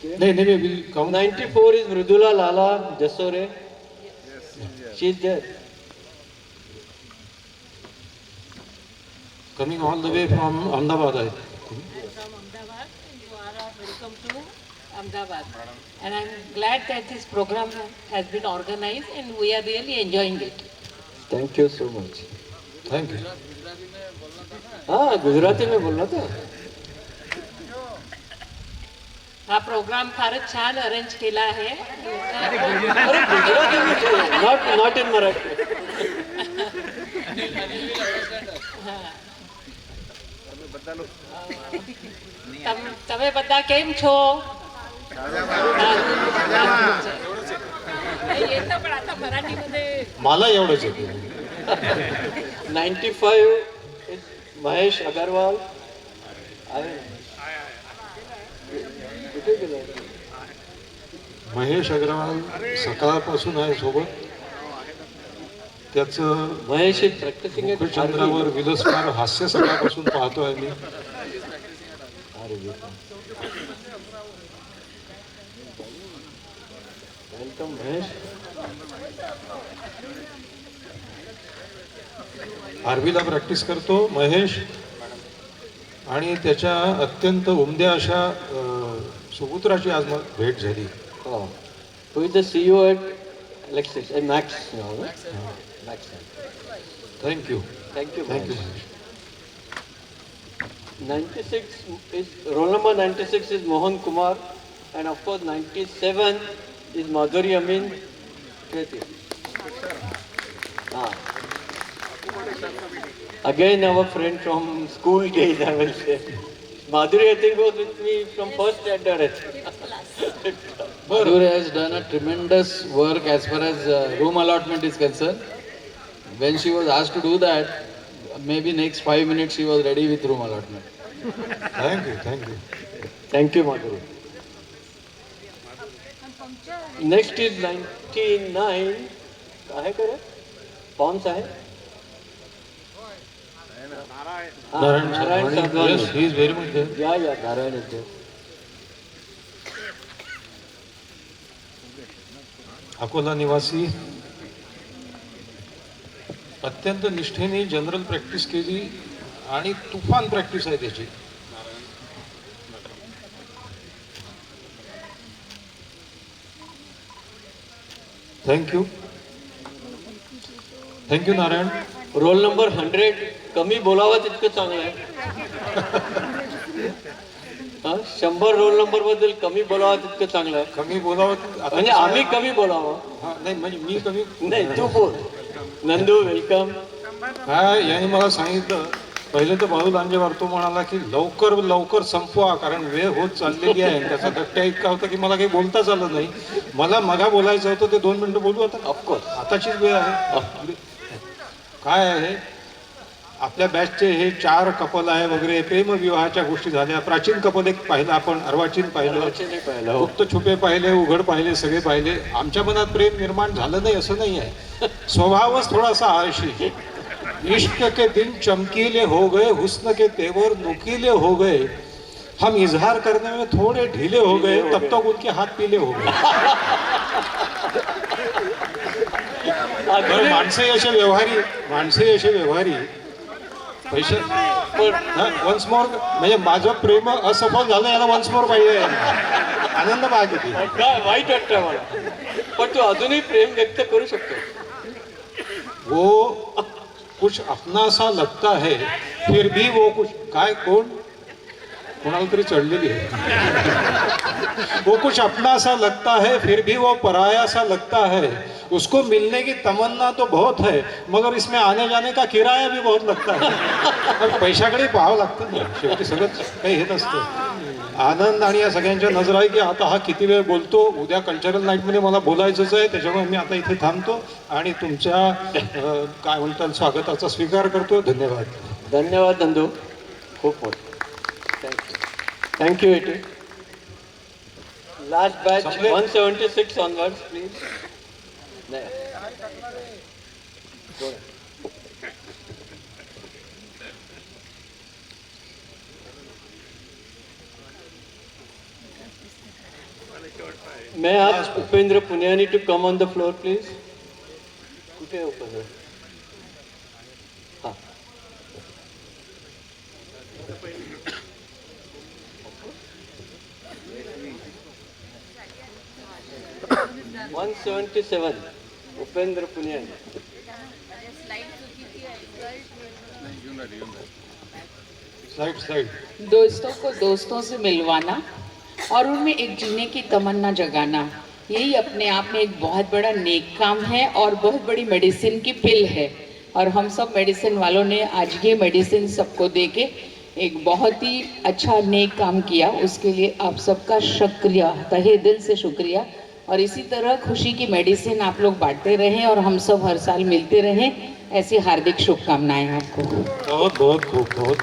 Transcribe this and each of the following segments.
नहीं नहीं will count. 94 is Mridula Lala Jasore. She's there. Coming all the way from Ahmedabad. I'm from Ahmedabad, and you are welcome to Ahmedabad. And I'm glad that this program has been organized and we are really enjoying it. Thank you so much. Thank you. हाँ गुजराती में बोलना था. हा programme फारच छान arrange केला आहे. अरे गुजराती में चाहिए, not in Marathi. તમે બધા કેમ છો? येतं पण आता मराठीमध्ये मला एवढंच येते. 95 is Mahesh Agarwal. आहे. कुठे गेला? महेश अग्रवाल सकाळपासून आहे सोबत. त्याचं महेश is practicing at मुखचंद्रावर विलसणार हास्य सकाळपासून पाहतोय मी. वेलकम महेश. आर्वीला प्रॅक्टिस करतो महेश आणि त्याच्या अत्यंत उमद्या अशा सुपुत्राची आज मग भेट झाली. Oh. Who is the CEO at Lexis? Max now, no? Max. Thank you. Thank you. Thank you Mahesh. 96 is roll number 96 is Mohan Kumar, and of course 97 is Madhuri Amin. Ah. Again our friend from school days, I will say. Madhuri I think was with me from first standard. Madhuri has done a tremendous work as far as room allotment is concerned. When she was asked to do that, maybe next 5 minutes she was ready with room allotment. Thank you. Thank you. Thank you, Madhuri. Next is 99. आहे का रे? Pawns आहे? Narayan Narayan Sadhwani. Sadhwani. Yes, he is very much there. Yeah, Narayan is there. Akola निवासी. अत्यंत निष्ठेने general practice केली आणि तुफान practice आहे त्याची. Thank you. Thank you Narayan. Roll number 100 कमी बोलावं तितकं चांगलं आहे. हा 100 रोल नंबर बद्दल कमी बोलावं तितकं चांगलं आहे. कमी बोलावं आता म्हणजे आम्ही कमी बोलावं. हा, नाही म्हणजे मी कमी नाही तू बोल. नंदू वेलकम. काय याने मला सांगितलं पहिले तर बाळू लांजेवार तो म्हणाला की लवकर लवकर संपवा कारण वेळ होत चाललेली आहे. त्याचा धट्ट्या इतका होता की मला काही बोलताच आलं नाही. मला मगा बोलायचं होतं ते 2 मिनिटं बोलू आता. ऑफकोर्स. आताचीच वेळ आहे. काय आहे आपल्या बॅचचे हे 4 कपल आहे वगैरे प्रेमविवाहाच्या गोष्टी झाल्या. प्राचीन कपल एक पाहिलं आपण, अर्वाचीन पाहिलं, गुप्त छुपे पाहिले, उघड पाहिले, सगळे पाहिले. आमच्या मनात प्रेम निर्माण झालं नाही असं नाही आहे. स्वभावच थोडासा आळशी. इश्क के दिन चमकीले हो गए, हुस्न के तेवर नुकीले हो गए, हम इजहार करने में थोड़े ढीले हो गए, तब तक उनके हाथ पीले हो गए. बरं, माणसंही असे व्यवहारी पैसे वन्स मोर म्हणजे माझं प्रेम असफल झालं याला वन्स मोर पाहिजे. आनंद पाहिजे ती. काय वाईट वाटतं मला. पण तू अजूनही प्रेम व्यक्त करू शकतो. वो कुछ अपना सा लगता है फिर भी वो कुछ काय कोण कोणाला तरी चढ़लेली है. वो कुछ अपना सा लगता है फिर भी वो पराया सा लगता है. उसको मिलने की तमन्ना तो बहुत है मगर इसमें आने जाने का किराया भी बहुत लगता है. पैशाकडे पाहावं लागतं ना शेवटी सगळंच काही हे नसतं. आनंद आणि या सगळ्यांच्या नजर आहे की आता हा किती वेळ बोलतो. उद्या कल्चरल नाईटमध्ये मला बोलायचंच आहे त्याच्यामुळे मी आता इथे थांबतो आणि तुमच्या काय म्हणतात स्वागताचा स्वीकार करतो. धन्यवाद. धन्यवाद नंदू. खूप मोठं. Thank you eighty. Last batch 176 onwards please. May I ask Upendra Punyani to come on the floor, please? कुठे आहे उपेंद्र? हा. One 177, Upendra Punyani. Side side दोस्तों को दोस्तों से मिलवाना और उनमें एक जीने की तमन्ना जगाना, यही अपने आप में एक बहुत बड़ा नेक काम है और बहुत बड़ी मेडिसिन की पिल है। और हम सब मेडिसिन वालों ने आज ये मेडिसिन सबको दे के एक बहुत ही अच्छा नेक काम किया, उसके लिए आप सबका शुक्रिया, तहे दिल से शुक्रिया। और इसी तरह खुशी की मेडिसिन आप लोग बांटते रहें और हम सब हर साल मिलते रहें, ऐसी हार्दिक शुभकामनाएं आपको। बहुत बहुत खूब बहुत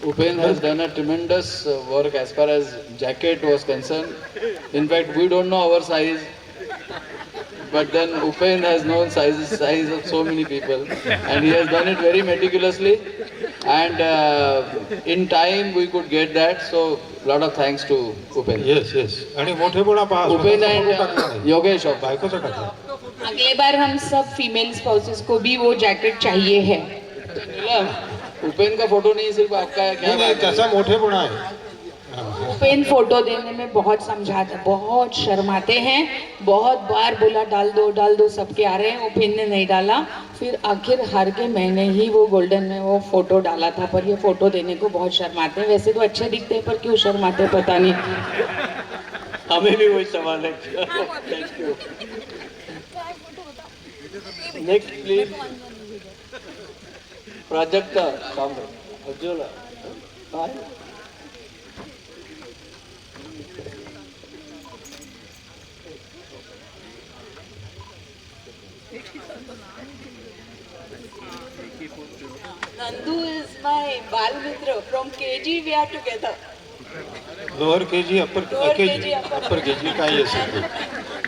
Upen has done a tremendous work as far as jacket was concerned. In fact, we don't know our size, but then Upen has known size of so many people, and he has done it very meticulously. And in time we could get that. So, lot of thanks to Upen. Yes yes आणि मोठेपणा पहा Upen स्वतःचा photo टाकला and नाही. Yogesh also. बायकोचा टाकला. अगले बार हम सब फीमेल स्पाउसेस को भी वो जैकेट चाहिए है। नीलम, उपेन का फोटो नहीं सिर्फ आपका है, क्या नाही नाही बात है? त्याचा मोठेपणा आहे. उपेन फोटो देने में बहुत समझाते, बहुत शर्माते हैं, बहुत बार बोला डाल दो सबके आ रहे हैं, उपेन ने नहीं डाला। फिर आखिर हार के मैंने ही वो गोल्डन में वो फोटो डाला था, पर ये फोटो देने को बहुत शर्माते हैं। वैसे तो अच्छे दिखते हैं पर क्यों शर्माते पता नहीं। हमें भी वही सवाल है. Thank you. Next, please. Prajakta Sambar. Ajjola. Hi. Nandu is my Bal Mitra. From KG we are together. Lower KG upper Lower KG KG, upper upper KG काय असेल ते.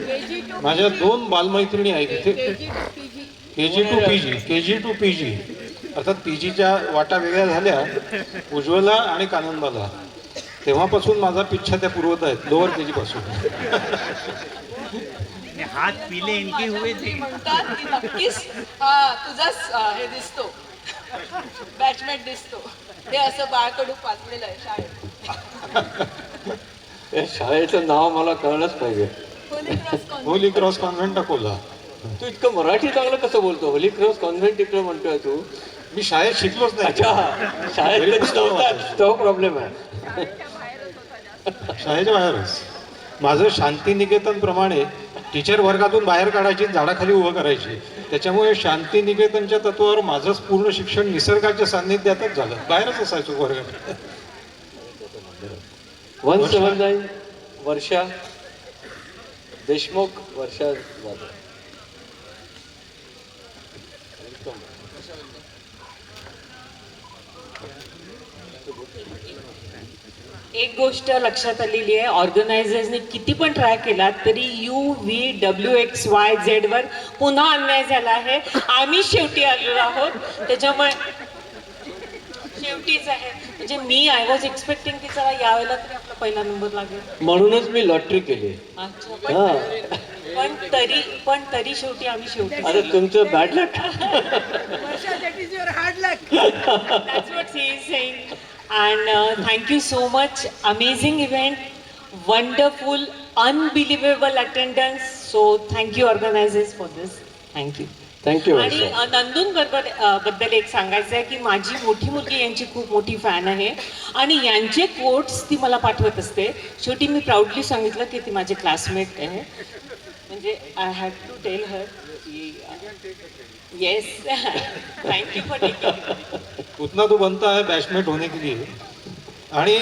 KG to माझ्या दोन बालमैत्रिणी आहेत इथे. KG to PG. KG to PG अर्थात पीजीच्या वाटा वेगळ्या झाल्या, उज्ज्वला आणि काननबाला. तेव्हापासून माझा पिच्छा त्या पुरवत आहेत लोअर केजी पासून. हाथ पीले इनके हुए थे. म्हणतात की नक्कीच तुझाच हे दिसतो, बॅचमेट दिसतो. ते असं बाळकडू पाचलेलं आहे शाळेत. या शाळेचं नाव मला कळलंच पाहिजे. Holi cross convent. Holi cross convent Akola. तू इतकं मराठी चांगलं कसं बोलतो? होली क्रॉस कॉन्व्हेंट इकडे म्हणतोय तू. मी शाळेत शिकलोच नाही. अच्छा, शाळेत कधी नव्हता तो प्रॉब्लेम आहे. शाळेच्या बाहेरच. माझं शांतिनिकेतन प्रमाणे टीचर वर्गातून बाहेर काढायची, झाडाखाली उभं करायची. त्याच्यामुळे शांतिनिकेतनच्या तत्वावर माझं पूर्ण शिक्षण निसर्गाच्या सान्निध्यातच झालं. बाहेरच असायचो वर्गात. 179 वर्षा देशमुख. वर्षा जाधव. एक गोष्ट लक्षात आलेली आहे, ऑर्गनायझर्सने किती पण ट्राय केला तरी UVWXYZ वर पुन्हा अन्याय झाला आहे. आम्ही शेवटी आलेलो आहोत, त्याच्यामुळे शेवटीच आहे. म्हणजे मी आय वॉज एक्सपेक्टिंग की चला यावेळेला तरी आपला पहिला नंबर लागेल. म्हणूनच मी लॉटरी केली. अच्छा, हा. पण तरी शेवटी आम्ही शेवटी. अरे तुमचं bad luck. That's what he is saying. And thank you so much. Amazing event, wonderful, unbelievable attendance. So thank you organizers for this. Thank you. Thank you. आणि नंदून बद्दल एक सांगायचं आहे की माझी मोठी मुलगी यांची खूप मोठी फॅन आहे आणि यांचे कोट्स ती मला पाठवत असते. शेवटी मी प्राऊडली सांगितलं की ती माझी क्लासमेट आहे. म्हणजे I had to tell her की येस. Thank you for taking. उतना तो बनता है बैचमेट होने के लिए. आणि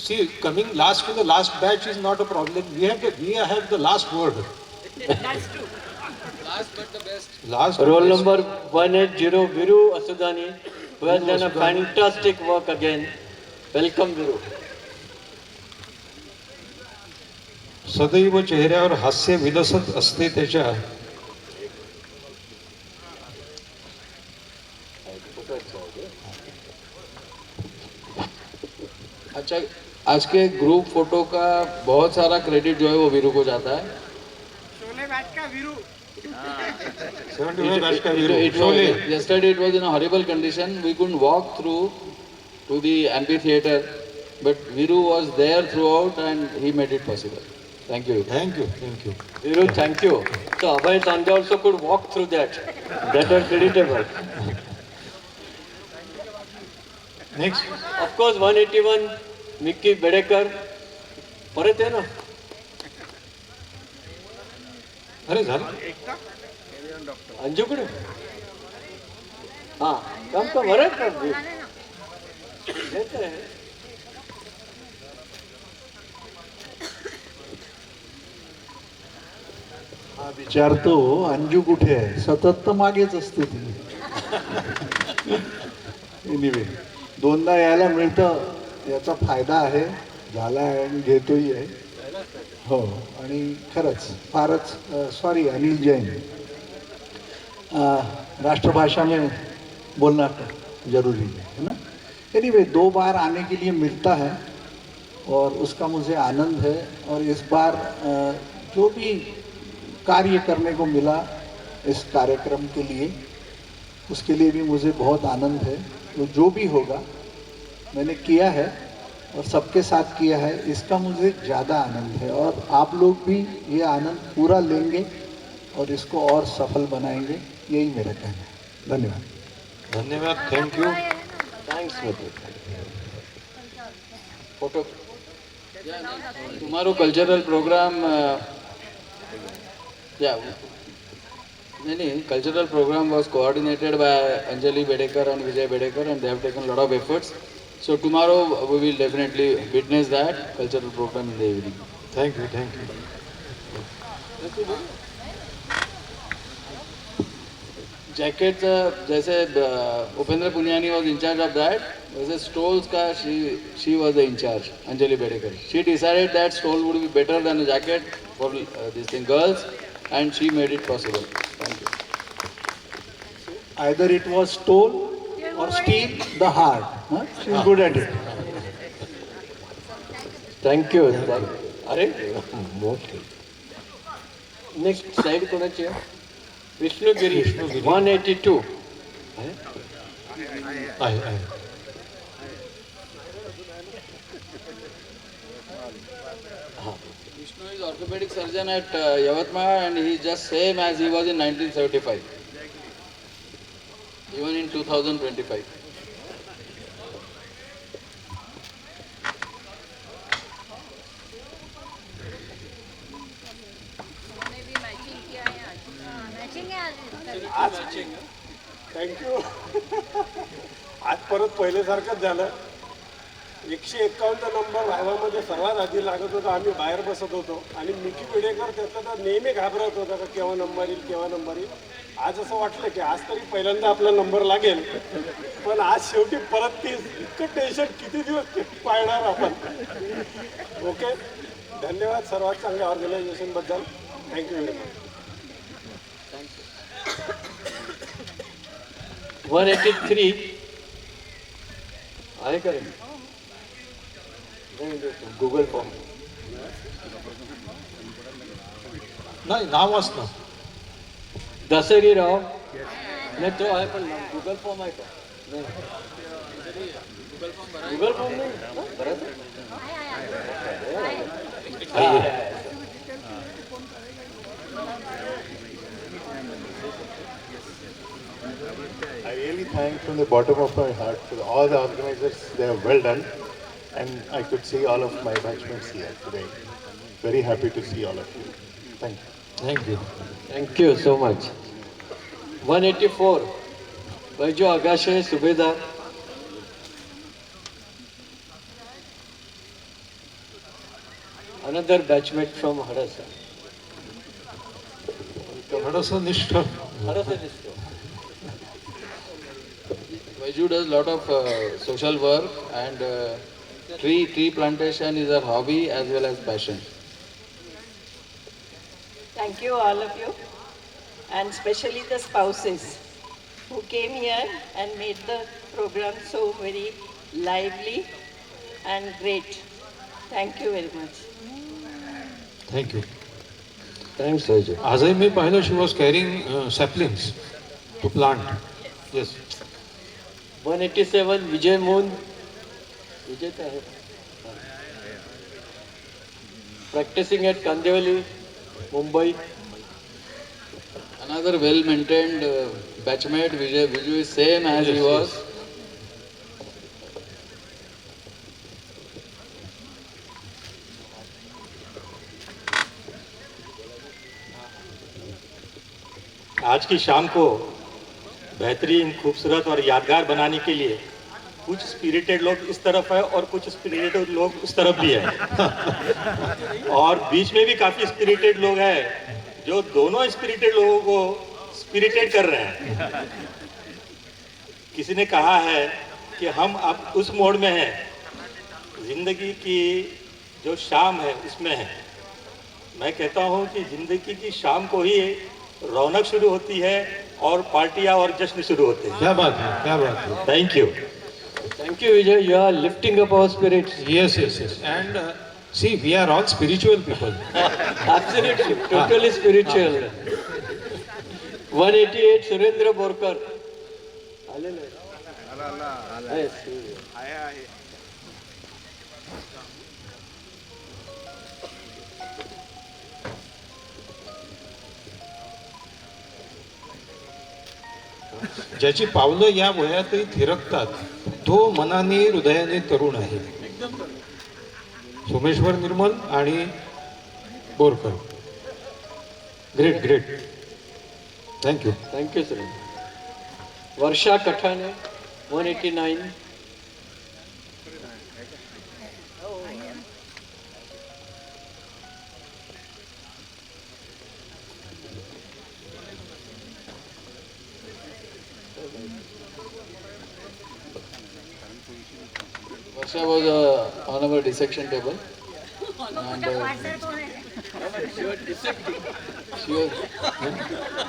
see coming last to the last batch is not a problem. We have the last word. Last Roll number 180, Viru Asudani, who has done a fantastic work again. Welcome, Viru. सदैव चेहऱ्यावर हास्य विलसत असते त्याच्या. अच्छा, आज के ग्रुप फोटो का बहुत सारा क्रेडिट जो है वो वीरू को जाता है. 75 बैच का Veeru, It was, Sholay. yesterday it was in a horrible condition. We couldn't walk through to the amphitheater, but Viru was there throughout and he made it possible. Thank you. Thank you, thank you. Viru, thank you. So Abhay Tande also could walk through that. That was creditable. Next. Of course, 181, Mickey Bedekar. परत आहे ना. अरे झालं. अंजूकडे. हाँ, काम का वरद कर दी. देते हैं. हा विचारतो अंजू कुठे आहे, सतत तर मागेच असते ती. एनिवे दोनदा यायला मिळतं याचा फायदा आहे, झाला आहे आणि घेतोही आहे. हो आणि खरंच फारच सॉरी अनिल जैन, राष्ट्रभाषा में बोलना जरूरी है ना. एनीवे 2 बार आने के लिए मिलता है और उसका मुझे आनंद है. और इस बार जो भी कार्य करने को मिला इस कार्यक्रम के लिए, उसके लिए भी मुझे बहुत आनंद है. तो जो भी होगा मैंने किया है और सबके साथ किया है, इसका मुझे ज़्यादा आनंद है. और आप लोग भी ये आनंद पूरा लेंगे और इसको और सफल बनाएंगे, यही मेरा कहना है. धन्यवाद. धन्यवाद, thank you. Thanks, Muthu. Photo. Tomorrow cultural program. Cultural program was coordinated by Anjali Bedekar and Vijay Bedekar, and they have taken a lot of efforts. So tomorrow we will definitely witness that cultural program in the evening. Thank you, thank you. Jackets, जैसे Upendra Puniyani was in charge of that, वैसे stalls का she was the in charge, Anjali Bedekar. She decided that stall would be better than a jacket for these thing girls, and she made it possible. Thank you. Either it was stole or steal the heart. Huh? She's good at it. Thank you. अरे मोठे. Next slide कोणाची आहे? विष्णुगिरी 182. आहे. Vishnu is orthopedic surgeon at Yavatmal, and he is just same as he was in 1975, even in 2025. Thank you. आज परत पहिल्यासारखंच झालं. 151चा number व्हायवामध्ये सर्वात आधी लागत होता. आम्ही बाहेर बसत होतो आणि मिकी पेडेकर त्यातला तर नेहमी घाबरत होता का केव्हा नंबर येईल, केव्हा नंबर येईल. आज असं वाटलं की आज तरी पहिल्यांदा आपला नंबर लागेल. पण आज शेवटी परत तीच. इतकं टेन्शन किती दिवस पाळणार आपण. ओके, धन्यवाद सर्वात चांगल्या ऑर्गनायझेशनबद्दल. Thank you very much. 183 आहे का रे? गुगल फॉर्म नाही, नावच ना. दसरी राव नाही, तो आहे पण गुगल फॉर्म आहे का? नाही, गुगल फॉर्म नाही. बरं. I really thank from the bottom of my heart to all the organizers. They have well done, and I could see all of my batchmates here today. Very happy to see all of you. Thank you. Thank you. Thank you so much. 184 Baiju Agashe Subhedar. Another batchmate from Harasa. हडसनिष्ठ. Harasa district. Vaiju does a lot of social work, and tree plantation is her hobby as well as passion. Thank you, all of you, and especially the spouses who came here and made the program so very lively and great. Thank you very much. Thank you. Thanks Ajay. आजही मी पाहिलं she was carrying saplings to plant. Yes. 187 Vijay Mohan. Vijay काय आहे? Practising at Kandivali, Mumbai. Another well-maintained batchmate, Vijay. Vijay is same as he was. आज की शाम को बेहतरीन, खूबसूरत और यादगार बनाने के लिए कुछ स्पिरिटेड लोग इस तरफ है और कुछ स्पिरिटेड लोग उस तरफ भी है और बीच में भी काफ़ी स्पिरिटेड लोग हैं जो दोनों स्पिरिटेड लोगों को स्पिरिटेड कर रहे हैं. किसी ने कहा है कि हम अब उस मोड़ में हैं, जिंदगी की जो शाम है उसमें है. मैं कहता हूँ कि जिंदगी की शाम को ही रौनक शुरू होती है और पार्टियां और जश्न शुरू होते हैं. क्या बात है, क्या बात है. Thank you. Thank you, Vijay. You are lifting up our spirits. Yes, yes, yes. And see, we are all spiritual people. Absolutely, totally spiritual. 188 Surendra Borkar. आलेलं आहे. Yes. ज्याची पावलं या वयातही थिरकतात तो मनाने हृदयाने तरुण आहे. सोमेश्वर निर्मल आणि Borkar. Great great. Thank you. Thank you, Surendra. Varsha Kathane 189. Varsha was on our dissection table. And, she was,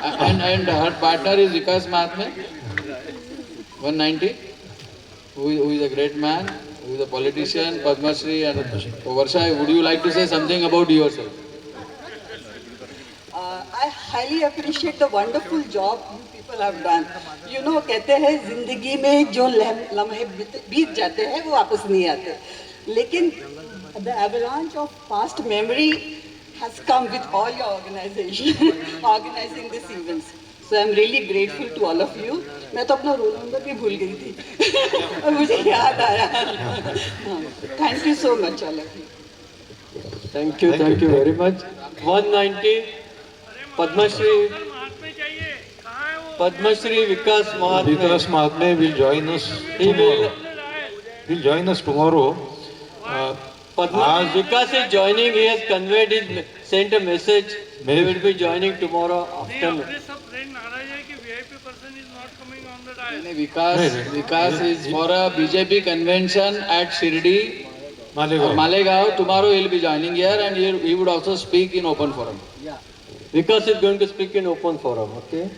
and her partner is Vikas Mahatme, 190, who is a great man, who is a politician, Padma Shri. And Varsha, would you like to say something about yourself? I highly appreciate the wonderful job you people have done. You know, कहते हैं जिंदगी में जो लम्हे बीत जाते हैं वो वापस नहीं आते, लेकिन the avalanche of past memory has come with all your organization organizing this events. So I'm really grateful to all of you. मैं तो अपना रोल नंबर भी भूल गई थी और मुझे याद आया. Thank you so much all of you. Thank you very much. 190 Padma Shri Vikas Mahatme. Vikas Mahatme will join us tomorrow. Will join us tomorrow. Vikas is joining. He has conveyed his, sent a message. He will be joining tomorrow afternoon. Vikas is for a BJP convention at Shirdi, Malegaon. Tomorrow he will be joining here and he would also speak in open forum. Vikas is going to speak in open forum, okay?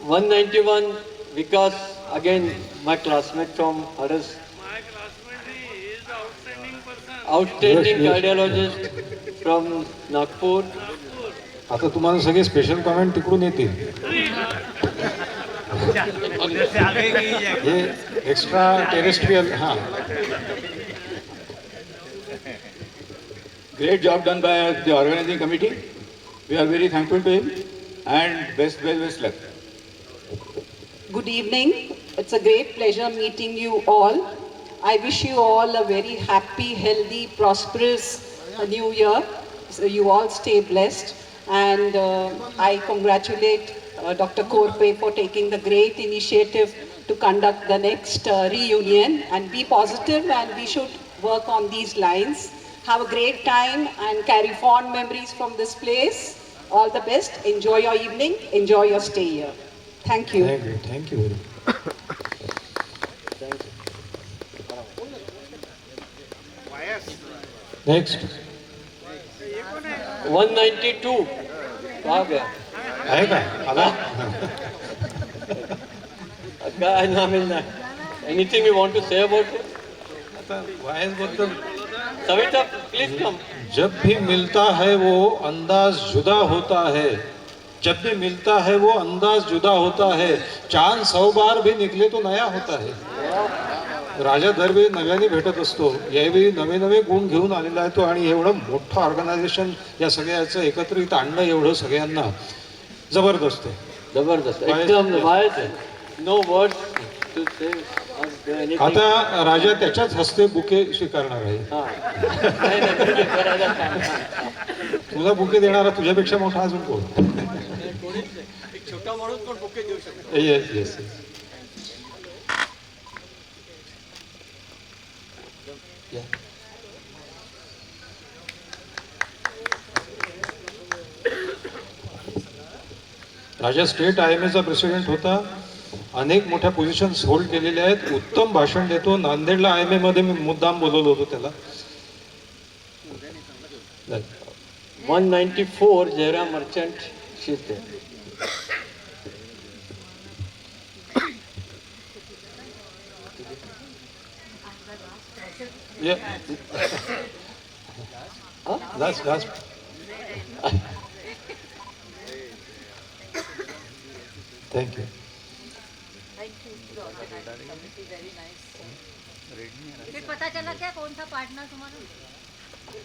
191, Vikas, again my classmate from Haras. My classmate is the outstanding person. Outstanding cardiologist from Nagpur. आता तुम्हाला सगळे special comment तिकडून येतील. हे extra terrestrial. हां. Great job done by the organizing committee. We are very thankful to him and best luck. Good evening. It's a great pleasure meeting you all. I wish you all a very happy, healthy, prosperous new year. So you all stay blessed. And I congratulate Dr. Korpe for taking the great initiative to conduct the next reunion. And be positive, and we should work on these lines. Have a great time and carry fond memories from this place. All the best. Enjoy your evening. Enjoy your stay here. Thank you. Thank you very much. Next. 192. कहाँ गया? आएगा? आला? काय नाम आहे? Anything you want to say about it? आता voice बद्दल Savita, please come. जब भी मिलता है वो अंदाज जुदा होता है, जब भी मिलता है वो अंदाज जुदा होता है, चांद 100 बार भी निकले तो नया होता है. राजा दरवेळी नव्याने भेटत असतो, यावेळी नवे नवे गुण घेऊन आलेला आहे तो, आणि एवढं मोठं ऑर्गनायझेशन या सगळ्याचं एकत्रित आणणं एवढं सगळ्यांना जबरदस्त आहे. जबरदस्त, एकदम वायच आहे. नो वर्ड्स टू से. आता राजा त्याच्याच हस्ते बुके स्वीकारणार आहे. तुला बुके देणारा तुझ्यापेक्षा मोठा अजून कोण? एक छोटा माणूस पण बुके देऊ शकतो. Yes yes. Raja state IMA चा प्रेसिडेंट होता, अनेक मोठ्या पोझिशन्स होल्ड केलेल्या आहेत, उत्तम भाषण देतो. नांदेडला IMA मध्ये मी मुद्दाम बोलवलं होतं त्याला. 194 जयराम मर्चंट शिस्ते. Last thank you. फिर पता चला क्या कौन था पार्टनर तुम्हारा?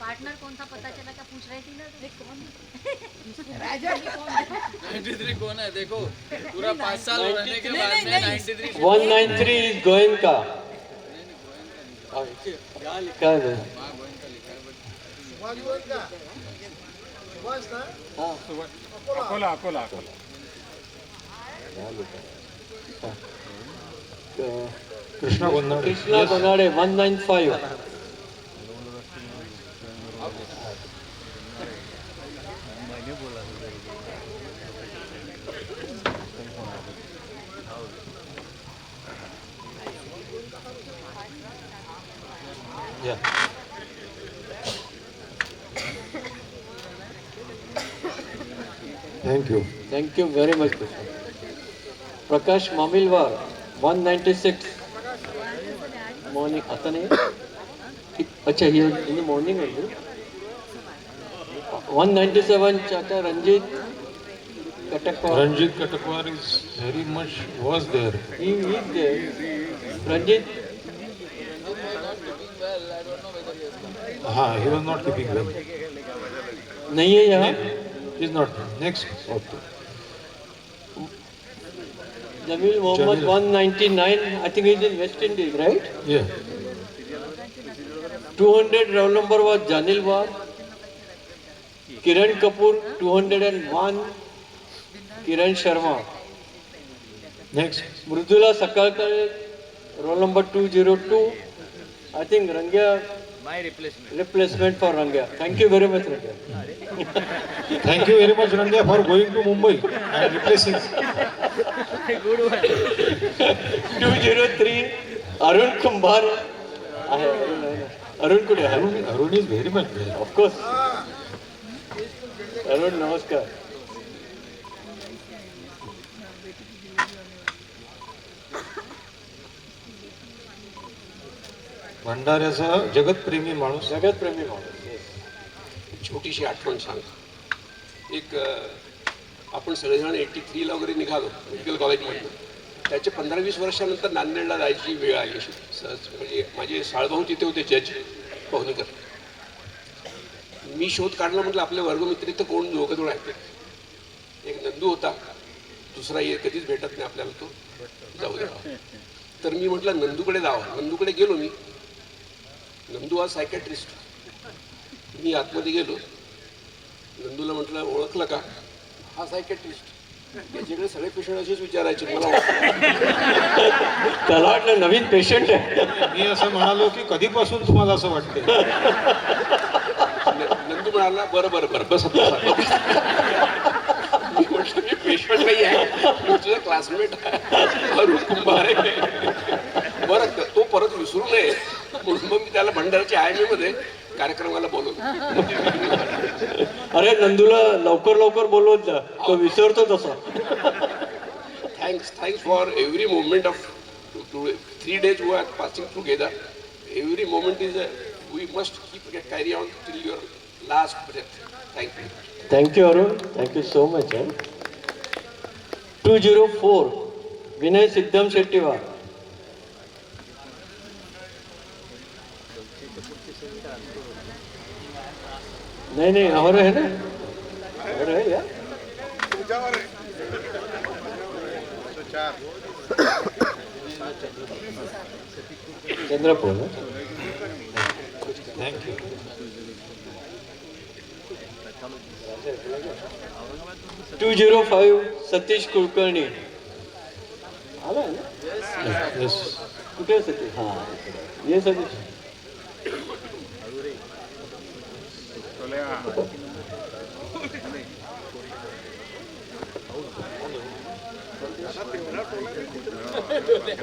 पार्टनर कौन था पता चला क्या? पूछ रही थी ना कौन राजा कौन है? 93 कौन है देखो, पूरा 5 साल रहने के बाद में 93 193 इज गोयनका. क्या लिखा है? Akola Akola Akola. Krishna Gondade. Krishna Gonade 195. Yeah. Thank you very much. Prakash Mamilwar 196. Morning आता नहीं. अच्छा he in the morning only. 197 चाचा Ranjit Katakwar. Ranjit Katakwar is very much was there. He is there. Ranjit. हाँ, he was not keeping well. नहीं है यहाँ. He is not. Next. Okay. Jamil Mohammed 199. I think he is in West Indies, right? Yeah. 200 roll number was Janil War. Kiran Kapoor 201. Kiran Sharma. Next. Mridula Sakalkar roll number 202. I think Rangya. My replacement. Replacement for Rangya. Thank you very much, Rangya. Thank you very much, Rangya, for going to Mumbai and replacing. Good one. 203 Arun Kumbar. Arun could have. Arun is very much there. Of course. Arun, namaskar. भंडाऱ्याचा जगतप्रेमी माणूस. जगतप्रेमी माणूस. छोटीशी आठवण सांग. एक आपण सगळेजण 83ला वगैरे निघालो मेडिकल कॉलेजमधून. त्याच्या 15-20 वर्षानंतर नांदेडला जायची वेळ आली अशी सहज. म्हणजे माझे साळभाऊ तिथे होते, जज पवनीकर. मी शोध काढला, म्हटलं आपले वर्गमित्र तर कोण दोघं आहेत. एक नंदू होता, दुसरा कधीच भेटत नाही आपल्याला, तो जाऊ द्या. तर मी म्हटलं नंदूकडे जावं. नंदूकडे गेलो मी. नंदू हा सायकॅट्रिस्ट. मी आतमध्ये गेलो. नंदूला म्हटलं ओळखलं का? हा सायकॅट्रिस्ट. याच्याकडे सगळे पेशंट असेच विचारायचे मला. त्याला वाटलं नवीन पेशंट आहे. मी असं म्हणालो की कधीपासून तुम्हाला असं वाटतं? नंदू म्हणाला बरं बरं बरं बस. मी म्हटलं मी पेशंट नाही आहे, तुझा क्लासमेट अरुण कुंभारे. बरं तो परत विसरू नये म्हणून मग मी त्याला भंडाऱ्याच्या IMA मध्ये कार्यक्रमाला बोलवलं. अरे नंदूला लवकर लवकर बोलवत जा, तो विसरतो तसा. Thanks for every moment of 3 days we are passing together. Every moment is a we must keep carry on till your last breath. Thank you. Thank you, Arun. Thank you so much. 204, Vinay Siddham Shettiwar. नहीं और है ना, और है यार। Chandrapur. Thank you. 205, Satish Kulkarni. आला है ना? यस। कुठे आहे सतीश? हाँ, ये सतीश.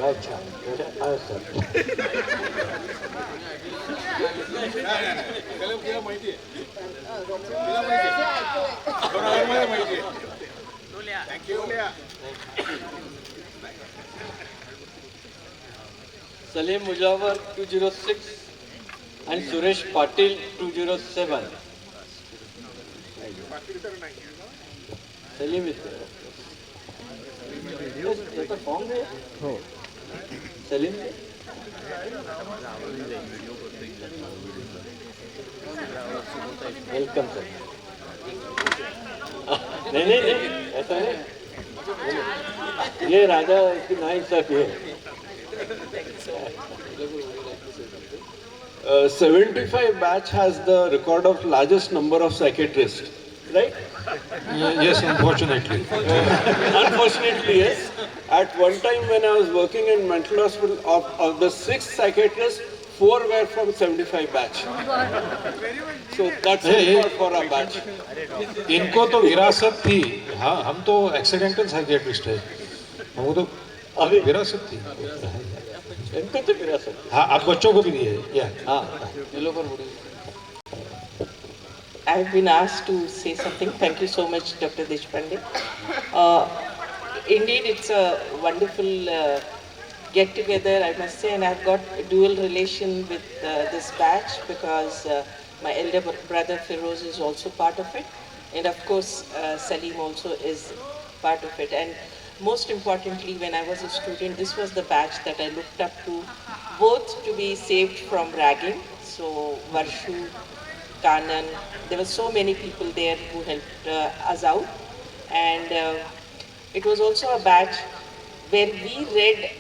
अच्छा, Salim Mujawar 206 and Suresh Patil 207. Salim is there. Yes, the form there. Oh. Salim. Welcome sir. नहीं, ऐसा नहीं. ये राजा की नाइट साहब है. 75 batch has the record of largest number of psychiatrists, right? Yes, unfortunately. Unfortunately, yes. At one time when I was working in mental hospital, of the 6 psychiatrists, 4 were from 75 batch. So that's a record for our batch. इनको तो विरासत थी. हाँ, हम तो accidental psychiatrist है. हमको तो अभी विरासत थी. इनको तो विरासत. हाँ, आप बच्चों को भी दिए. या हाँ. I've been asked to say something. Thank you so much, Dr. Deshpande. Indeed, it's a wonderful get together, I must say, and I've got a dual relation with this batch because my elder brother Feroz is also part of it, and of course Salim also is part of it. And most importantly, when I was a student, this was the batch that I looked up to, both to be saved from ragging. So Varshu, Kanan, there were so many people there who helped us out, and it was also a batch where we read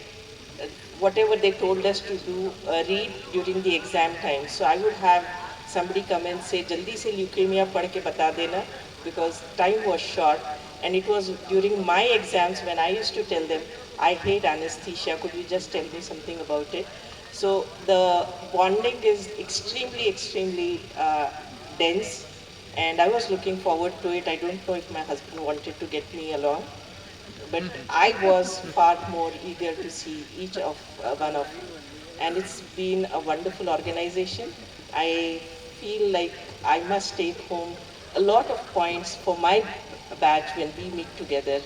whatever they told us to do, read during the exam time. So I would have somebody come and say, "Jaldi se leukemia padh ke bata dena," because time was short, and it was during my exams when I used to tell them, "I hate anesthesia. Could you just tell me something about it?" So the bonding is extremely dense, and I was looking forward to it. I don't know if my husband wanted to get me along, but I was far more eager to see each of one of you. And it's been a wonderful organization. I feel like I must take home a lot of points for my batch when we meet together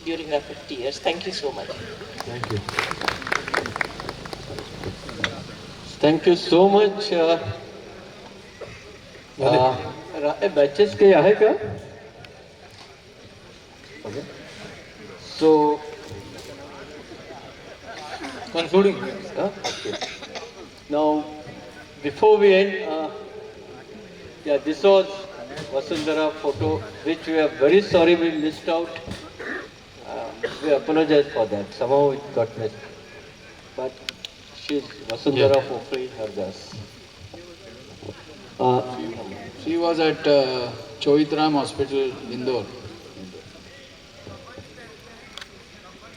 during our 50 years. Thank you so much. Thank you. Thank you so much. Batches के आहे का? Okay. So, concluding. Okay. Now, before we end, this was Vasundhara photo, which we are very sorry we missed out. We apologize for that. Somehow it got missed. But she's Vasundhara Fofri Hardas. She was at Choitram Hospital, Indore.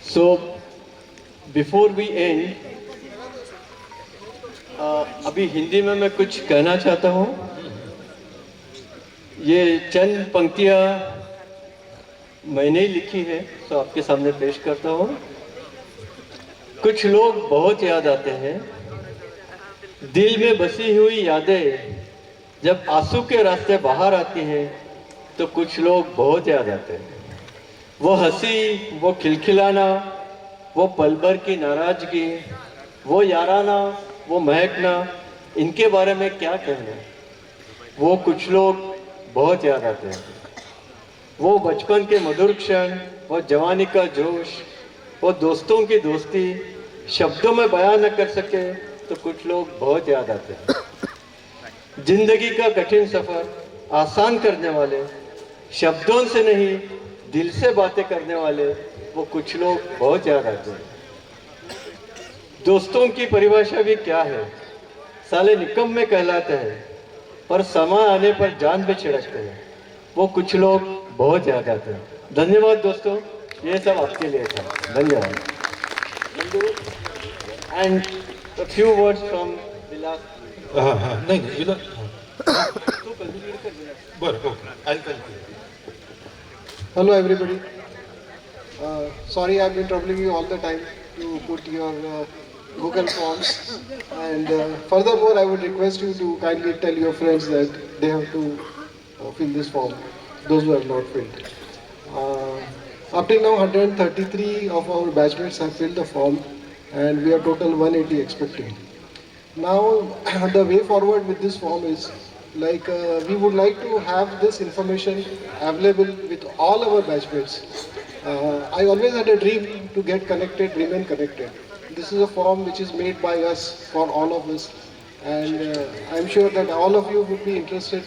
So, before we end, अभी हिंदी में मैं कुछ कहना चाहता हूँ. ये चंद पंक्तियाँ मैंने ही लिखी है, तो आपके सामने पेश करता हूँ. कुछ लोग बहुत याद आते हैं, दिल में बसी हुई यादें जब आंसू के रास्ते बाहर आती हैं, तो कुछ लोग बहुत याद आते हैं. वो हंसी, वो खिलखिलाना, वो पल भर की नाराजगी, वो याराना, वो महकना, इनके बारे में क्या कहना, वो कुछ लोग बहुत याद आते हैं। वो बचपन के मधुर क्षण, वो जवानी का जोश, वो दोस्तों की दोस्ती शब्दों में बयान न कर सके तो कुछ लोग बहुत याद आते हैं। जिंदगी का कठिन सफर आसान करने वाले, शब्दों से नहीं दिल से बातें करने वाले वो कुछ लोग बहुत याद आते हैं। दोस्तों की परिभाषा भी क्या है, साले निकम्मे कहलाते हैं पर समय आने पर जान भी छिड़कते हैं, वो कुछ लोग बहुत याद आते हैं। धन्यवाद दोस्तों, ये सब आपके लिए था। धन्यवाद। And a few words from Vilas. नहीं विलास बरं okay Hello everybody. Sorry I've been troubling you all the time to put your Google Forms, and furthermore I would request you to kindly tell your friends that they have to fill this form, those who have not filled. Up till now 133 of our batchmates have filled the form and we are total 180 expecting. Now the way forward with this form is like we would like to have this information available with all our batchmates. I always had a dream to get connected, remain connected. This is a form which is made by us for all of us, and I'm sure that all of you would be interested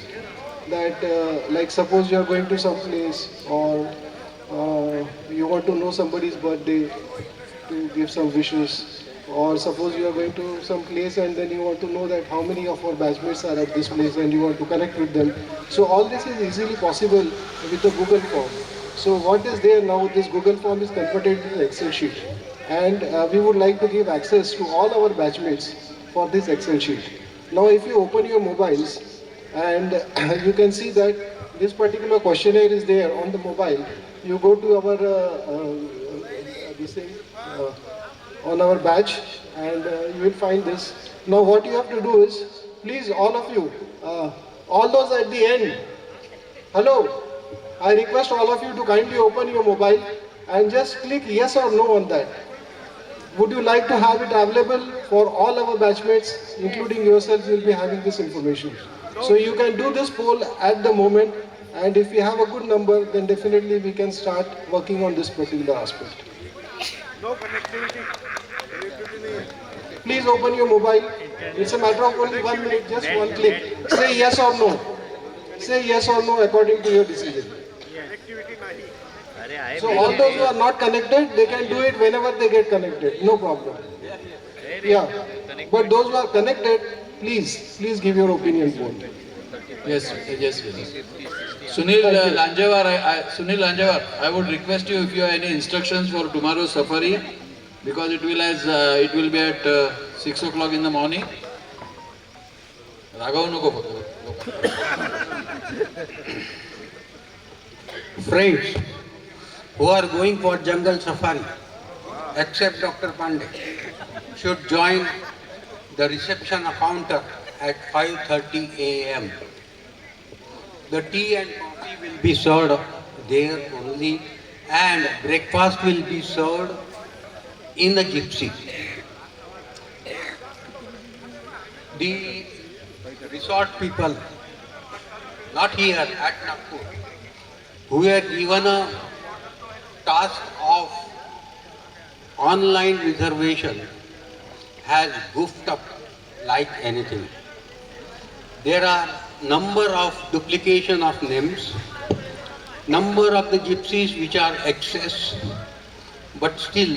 that like suppose you are going to some place or you want to know somebody's birthday to give some wishes, or suppose you are going to some place and then you want to know that how many of our batchmates are at this place and you want to connect with them. So all this is easily possible with the Google form. So what is there now, this Google form is converted to the Excel sheet, and we would like to give access to all our batchmates for this Excel sheet. Now if you open your mobiles and you can see that this particular questionnaire is there on the mobile. You go to our this thing, on our badge, and you will find this. Now what you have to do is, please all of you, all those at the end, hello, I request all of you to kindly open your mobile and just click yes or no on that. Would you like to have it available for all our batchmates, including yourselves, will be having this information. So you can do this poll at the moment, and if we have a good number, then definitely we can start working on this particular aspect. No connectivity. Please open your mobile. It's a matter of only 1 minute, just one click. Say yes or no. Say yes or no according to your decision. So all those who are not connected, they can do it whenever they get connected. No problem. Yeah. But those who are connected, please give your opinion for me. Yes. Sunil Lanjewar, I would request you if you have any instructions for tomorrow's safari, because it will be at 6 o'clock in the morning. Raghav nuko fakt. Friends who are going for jungle safari, except Dr. Pandey, should join the reception counter at 5:30 a.m. The tea and coffee will be served there only, and breakfast will be served in the gypsy. The resort people, not here at Nagpur, who were given a task of online reservation, has goofed up like anything. There are number of duplication of names, number of the gypsies which are excess, but still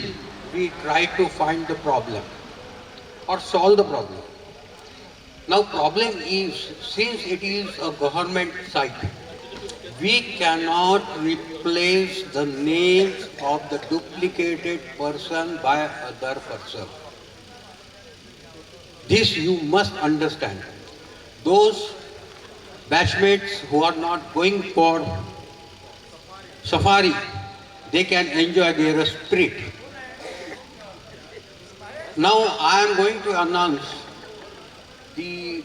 we try to find the problem or solve the problem. Now problem is, since it is a government site, we cannot replace the names of the duplicated person by other person. This you must understand. Those batchmates who are not going for safari, they can enjoy their spirit. Now I am going to announce the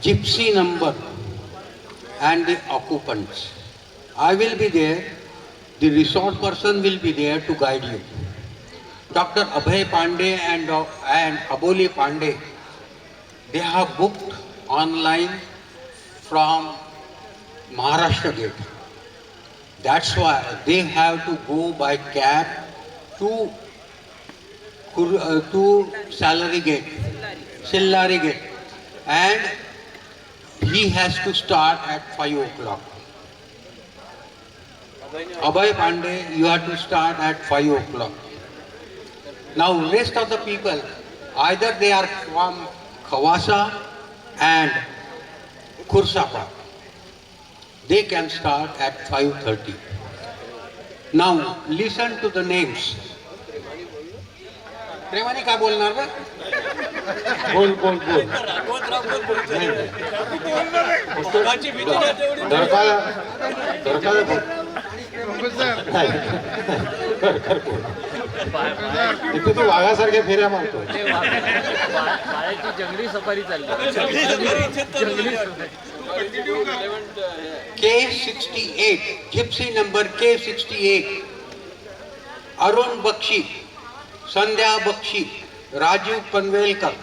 gypsy number and the occupants. I will be there, the resort person will be there to guide you. Dr. Abhay Pandey and Aboli Pandey they have booked online from Maharashtra Gate. That's why they have to go by cab to Salary Gate, Sillari Gate, and he has to start at 5 o'clock. Abhay Pandey, you have to start at 5 o'clock. Now, rest of the people, either they are from Khawasa and Kursapa. They can start at 5:30. Now, listen to the names. प्रेमाने काय बोलणार बा? बोल बोल बोल धरकाला धरकाला बोल कर कर बोल इथे तू वाघासारख्या फेऱ्या मारतोय बाळाची जंगली सफारी चालली जंगली K68, gypsy number K68, Arun Bakshi, Sandhya Bakshi, Rajiv Panvelkar,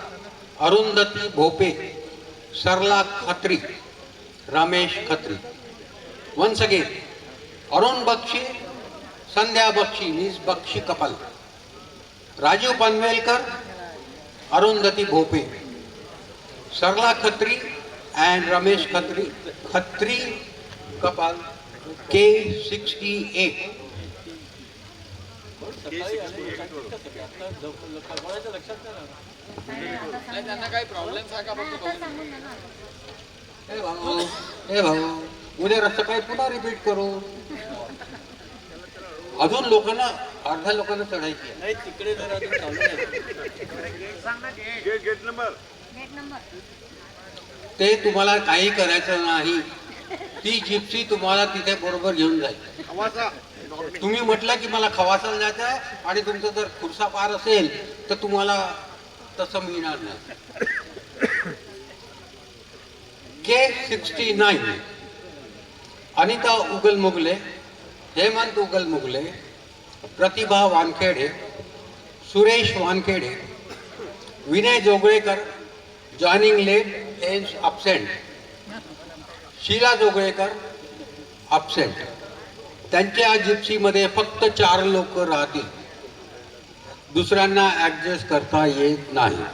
Arundhati Bhope, Sarla Khatri, Ramesh Khatri. Once again, Arun Bakshi, Sandhya Bakshi means Bakshi couple. Rajiv Panvelkar, Arundhati Bhope, Sarla Khatri and Ramesh Khatri, Khatri couple, K68. त्यांना काही problem सांगा हे भाऊ उद्या रस्ता काही पुन्हा repeat करू अजून लोकांना अर्ध्या लोकांना चढायची नाही तिकडे जर अजून चालू आहे गेट नंबर ते तुम्हाला काही करायचं नाही ती जिप्सी तुम्हाला तिथे बरोबर घेऊन जाईल तुम्ही म्हटलं की मला खवासाला जायचं आहे आणि तुमचं जर खुर्सा पार असेल तर तुम्हाला तसं मिळणार नाही K69 अनिता उगल Mugle Hemant Ugal Mugle Pratibha Wankhede Suresh Wankhede Vinay Joglekar joining late hence absent Sheela Joglekar absent त्यांच्या जिप्सीमध्ये फक्त 4 लोक राहतील दुसऱ्यांना ऍडजस्ट करता येत नाही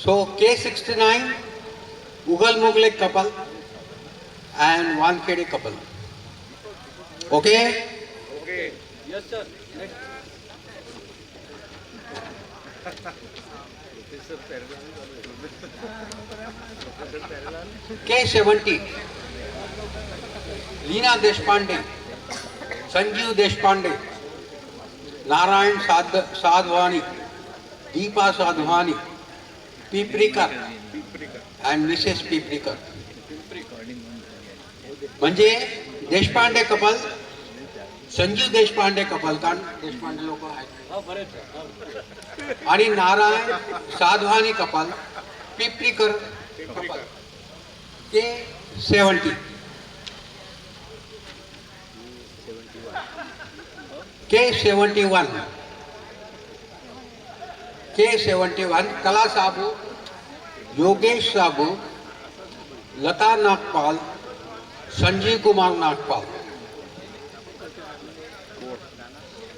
so K69 Ugal Mugle couple and Wankhede couple okay yes sir K70 Leena Deshpande Sanjeev Deshpande Narayan Sadhwani Deepa Sadhwani Piprikar and Mrs Piprikar म्हणजे देशपांडे कपल संजीव देशपांडे कपल कारण देशपांडे लोक आहेत आणि Narayan Sadhwani couple Piprikar couple K70 K71 कला साबू योगेश साबू लता Nagpal Sanjeev Kumar Nagpal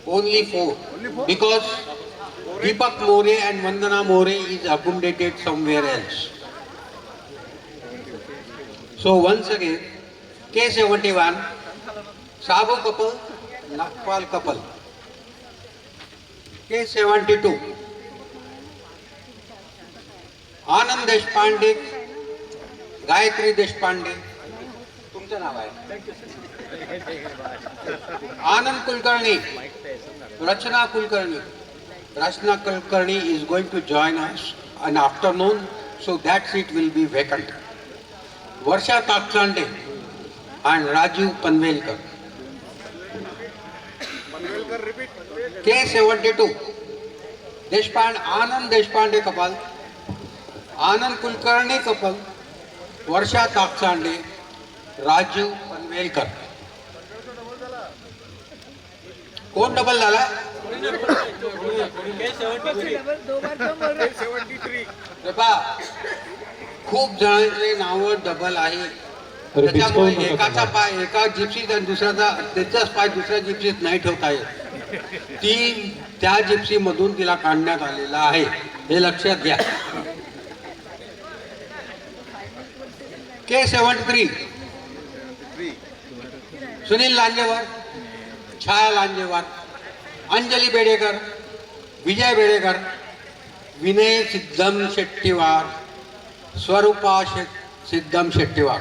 only 4 because Deepak More and Vandana More is accommodated somewhere else. So once again, K71, Sabu couple, Nagpal couple. K72, Anand Deshpande, Gayatri Deshpande. तुमचं नाव आहे आनंद कुलकर्णी रचना Kulkarni is going to join us in afternoon, so that seat will be vacant. Varsha Takchande and Rajiv Panvelkar. K72 Anand Deshpande couple, Anand Kulkarni couple, Varsha Takchande, Rajiv Panvelkar कोण double झाला खूप जणांचे नाव double आहे, त्याच्यामुळे एकाचा पाय एका जिप्सीत आणि दुसऱ्याचा त्याचाच पाय दुसऱ्या जिप्सीत नाही ठेवता येत. ती त्या जिप्सी मधून तिला काढण्यात आलेला आहे, हे लक्षात घ्या. K73 सुनील लांजेवार, छाया लांजेवार, अंजली बेडेकर, विजय बेडेकर, विनय सिद्धम शेट्टीवार, स्वरूपा सिद्धम शेट्टीवार.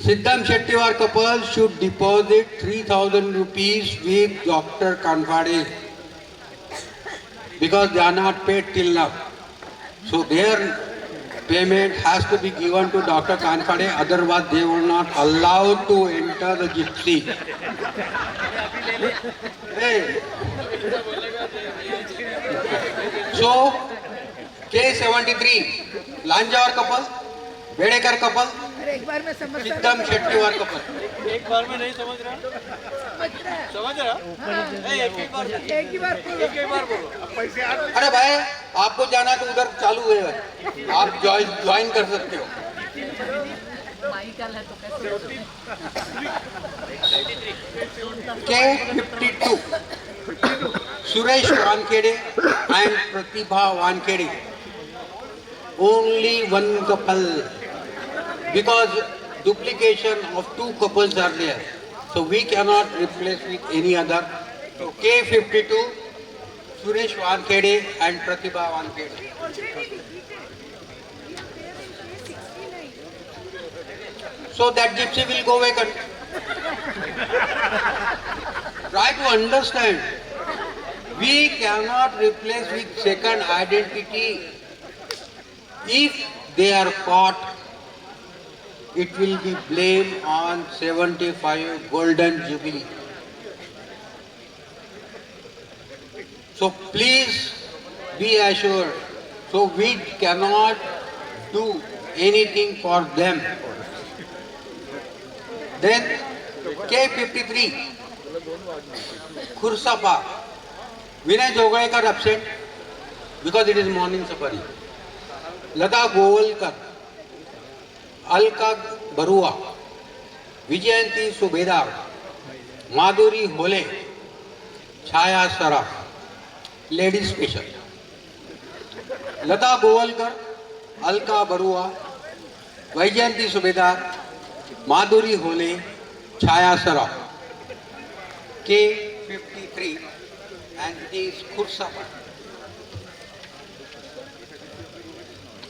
Siddham Shettiwar couple should deposit 3,000 rupees with Dr. Kanphade because they are not paid till now. So their payment has to be given to Dr. Kanphade, otherwise they will not allowed to enter the gypsy. Hey. So K73 Lanjawar couple, Bedekar couple, एक बार में समझ सिद्धम शेट्टीवार couple. एक बार में नहीं समझ रहा, समझ रहा, एक ही बार बोलो. अरे भाई आपको जाना तो उधर चालू है, आप ज्वाइन कर सकते हो. K52 Suresh Wankhede and Pratibha Wankhede. Only one couple, because duplication of two couples are there, so we cannot replace with any other. So K52 Suresh Wankhede and Pratibha Wankhede. So that gypsy will go vacant. Try to understand. We cannot replace with second identity. If they are caught, it will be blamed on 75 Golden Jubilee. So please be assured. So we cannot do anything for them. Then K53 Khursapa. Vinay Jogaikar absent because it is morning safari. Lata Govalkar, Alka Barua, Vijayanti Subedar, Madhuri Hole, Chaya Saraf, ladies special. Lata Govalkar, Alka Barua, Vijayanti Subedar, Madhuri Hole, Chaya Saraf. K53 and it is Khursapa.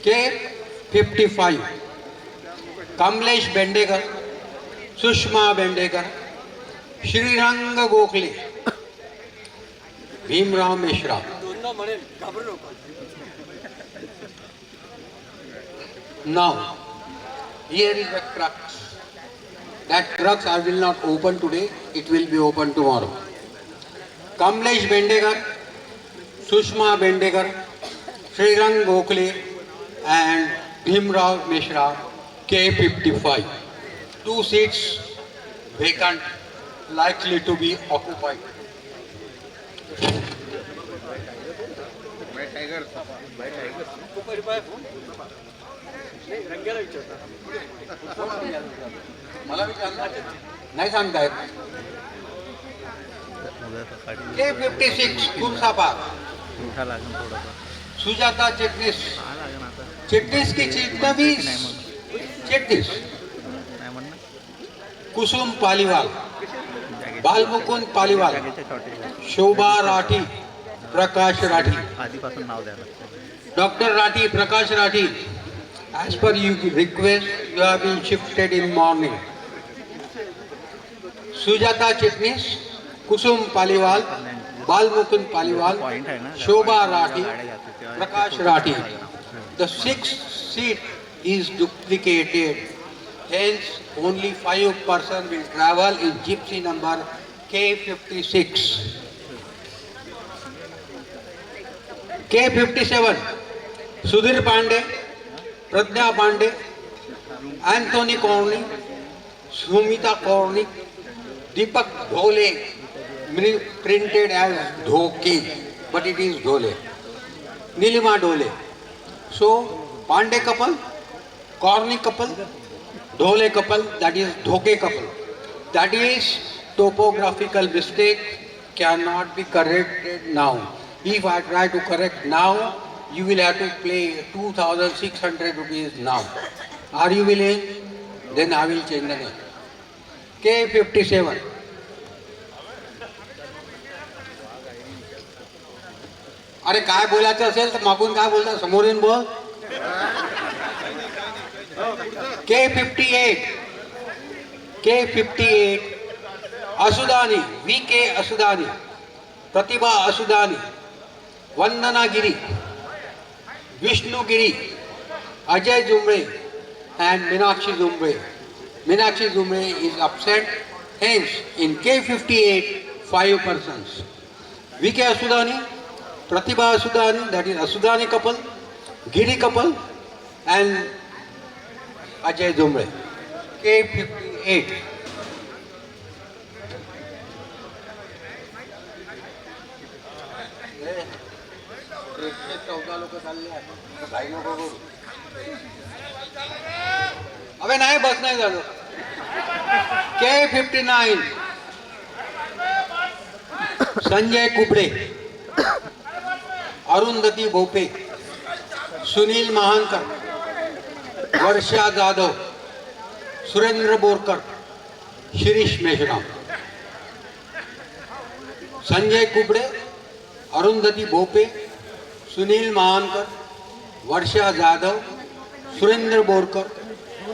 K55 Kamlesh Bendekar, Sushma Bendekar, Srirang Gokhale, Bhimrao Mishra. Now, here is the crux. That crux I will not open today, it will be open tomorrow. Kamlesh Bendekar, Sushma Bendekar, Srirang Gokhale and Bhimrao Mishra, K55. 2 seats vacant, likely to be occupied. मला नाही सांगतायत. K56 Khursapa, Sujata Chitnis. Chitnis की चिटनीस चिटनीस. कुसुम पालीवाल, बालमुकुंद पालीवाल, शोभा राठी, प्रकाश Rathi. Dr. Rathi, Prakash Rathi, as per your request, you have been shifted in morning. Sujata Chitnis, Kusum Paliwal, Balmukund Paliwal, Shobha Rathi, Prakash Rathi. The 6th seat is duplicated. Hence, only 5 persons will travel in gypsy number K56. K57, Sudhir Pandey, Pradnya Pandey, Anthony Corny, Sumita Corny, Deepak Dhole, printed as Dhoke, but it is Dhole. Nilima Dhole. So, Pandey couple, Corny couple, Dhole couple, that is Dhoke couple. That is topographical mistake, cannot be corrected now. If I try to correct now, you will have to pay 2,600 rupees now. Are you willing? Then I will change the name. K57. अरे काय बोलायचं असेल तर मागून काय बोलता समोर येऊन बोल. K58 असुदानी, VK असुदानी, Pratibha असुदानी, Vandana Giri, Vishnu Giri, Ajay जुमरे and Meenakshi Zumbre. Meenakshi Zumbre is absent. Hence, in K58, 5 persons. VK Asudani, Pratibha Asudani, that is Asudani couple, Giri couple, and Ajay Zumbre. K58. अबे नहीं बस नहीं जानो. K59 Sanjay Kubade, Arundhati Bhope, Sunil महानकर, Varsha Jadhav, Surendra Borkar, Shirish Meshram. Sanjay Kubade, Arundhati Bhope, Sunil महानकर, Varsha Jadhav, Surendra Borkar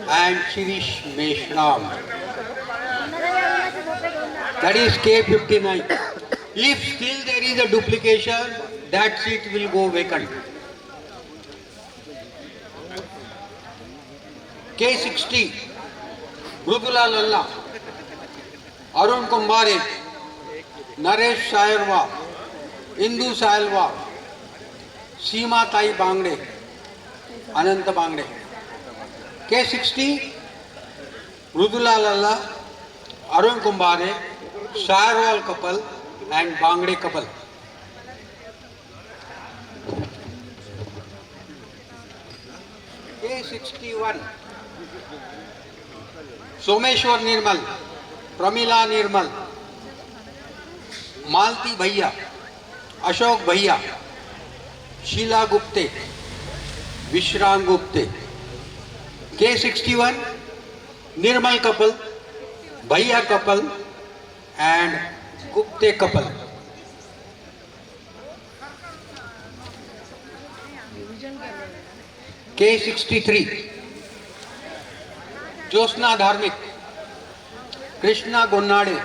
and Shirish Meshram. That is K59. If still there is a duplication, that seat will go vacant. K60, Mrudula Lalla, Arun Kumbare, Naresh Sairwa, Indu Sailwa, Seema Tai Bangde, Anant Bangde. K60, Mrudula Lalla, Arun Kumbare, Sairwal couple and Bangde couple. K61, Someshwar Nirmal, Pramila Nirmal, Malti Bhaiya, Ashok Bhaiya, Sheila Gupte, Vishram Gupte. K61, Nirmal couple, Bhaiya couple and Gupte couple. K63, Josna Dharmik, Krishna Gonnade,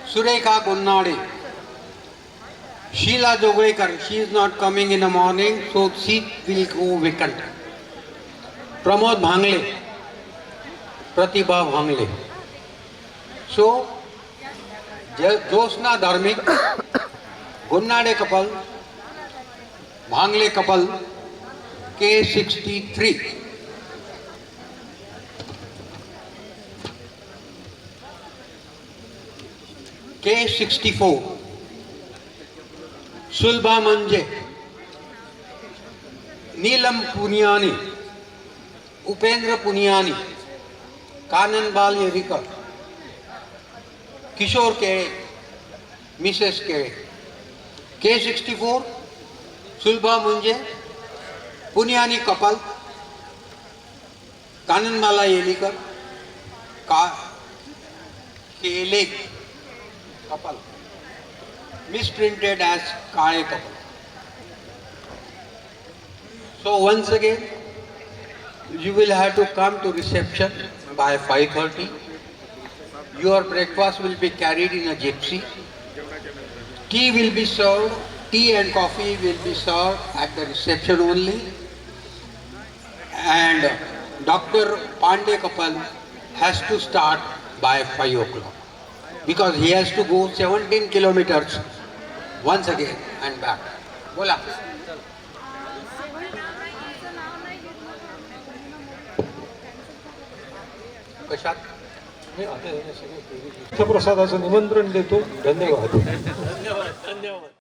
Surekha Gonnade, Sheila Jogrekar, she is not coming in the morning, so seat will go vacant. Pramod Bhangle, Pratibha Bhangle. So, Josna Dharmik, Gonnade couple, Bhangle couple, K63. K64, Sulbha Manje, Neelam Punyani, Upendra Punyani, Kananbal Yerikar, Kishore Kere, Mrs. Kere. K64, Sulbha Munje, Punyani couple, Kananbala Yerikar, Kele couple, misprinted as Kale couple. So once again, you will have to come to reception by 5:30. Your breakfast will be carried in a gypsy. Tea will be served, tea and coffee will be served at the reception only. And Dr. Pandey couple has to start by 5 o'clock because he has to go 17 kilometers once again and back. Bola. कशात प्रसादाचं निमंत्रण देतो. धन्यवाद. धन्यवाद.